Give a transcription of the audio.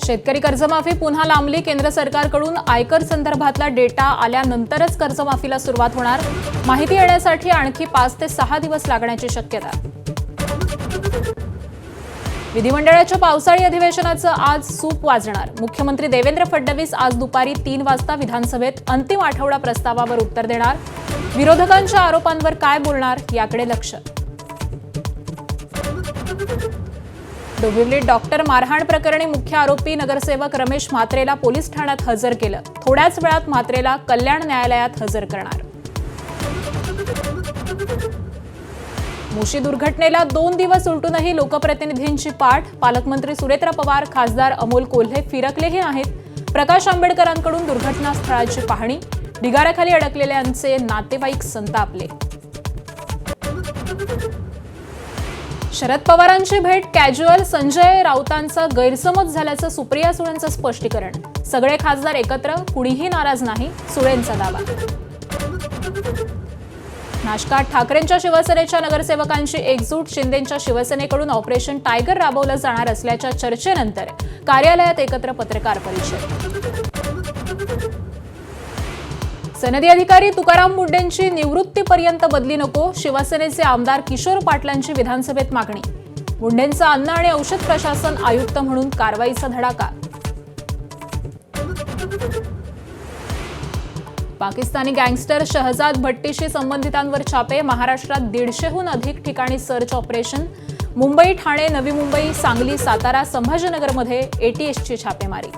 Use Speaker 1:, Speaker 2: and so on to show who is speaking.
Speaker 1: शेतकरी कर्जमाफी पुन्हा लांबली। केंद्र सरकारकडून आयकर संदर्भातला डेटा आल्यानंतरच कर्जमाफीला सुरुवात होणार। माहिती येण्यासाठी आणखी 5 ते 6 दिवस लागण्याची शक्यता। विधिमंडळाच्या पावसाळी अधिवेशनाचं आज सूप वाजणार। मुख्यमंत्री देवेंद्र फडणवीस आज दुपारी 3 वाजता विधानसभेत अंतिम आठवडा प्रस्तावावर उत्तर देणार। विरोधकांच्या आरोपांवर काय बोलणार याकडे लक्ष। डोंबिवलीत डॉक्टर मारहाण प्रकरणी मुख्य आरोपी नगरसेवक रमेश म्हात्रेला पोलीस ठाण्यात हजर केलं। थोड्याच वेळात म्हात्रेला कल्याण न्यायालयात हजर करणार। मुशी दुर्घटनेला 2 दिवस उलटूनही लोकप्रतिनिधींची पाठ। पालकमंत्री सुरेंद्र पवार, खासदार अमोल कोल्हे फिरकलेही नाहीत। प्रकाश आंबेडकरांकडून दुर्घटनास्थळाची पाहणी। ढिगाऱ्याखाली अडकलेल्यांचे नातेवाईक संतापले। शरद पवारांची भेट कॅज्युअल। संजय राऊतांचा गैरसमज झाल्याचं सुप्रिया सुळेंचं स्पष्टीकरण। सगळे खासदार एकत्र, कुणीही नाराज नाही, सुळेंचा दावा। नाशकात ठाकरेंच्या शिवसेनेच्या नगरसेवकांची एकजूट। शिंदेंच्या शिवसेनेकडून ऑपरेशन टायगर राबवलं जाणार असल्याच्या चर्चेनंतर कार्यालयात एकत्र पत्रकार परिषद। सनदी अधिकारी तुकाराम मुंढेंची निवृत्तीपर्यंत बदली नको। शिवसेनेचे आमदार किशोर पाटलांची विधानसभेत मागणी। मुंढेंचा अन्न आणि औषध प्रशासन आयुक्त म्हणून कारवाईचा धडाका। पाकिस्तानी गँगस्टर शहजाद भट्टीशी संबंधितांवर छापे। महाराष्ट्रात 150हून अधिक ठिकाणी सर्च ऑपरेशन। मुंबई, ठाणे, नवी मुंबई, सांगली, सातारा, संभाजीनगरमध्ये एटीएसची छापेमारी।